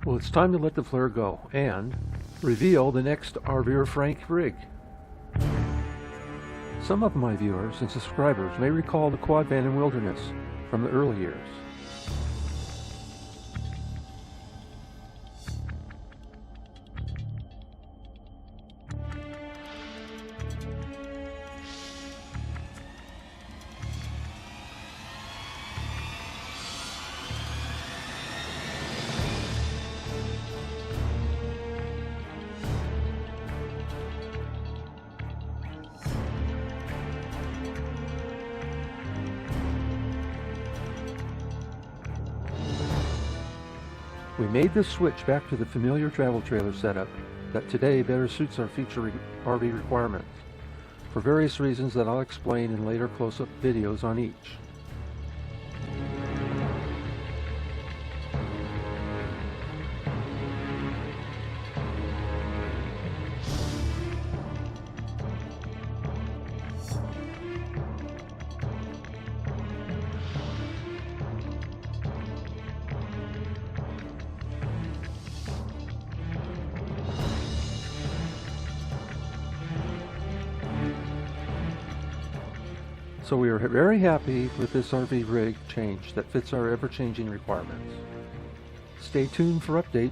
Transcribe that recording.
Well, it's time to let the flare go and reveal the next RVer Frank rig. Some of my viewers and subscribers may recall the quad van and wilderness from the early years. We made this switch back to the familiar travel trailer setup that today better suits our future RV requirements, for various reasons that I'll explain in later close-up videos on each. So we are very happy with this RV rig change that fits our ever-changing requirements. Stay tuned for updates.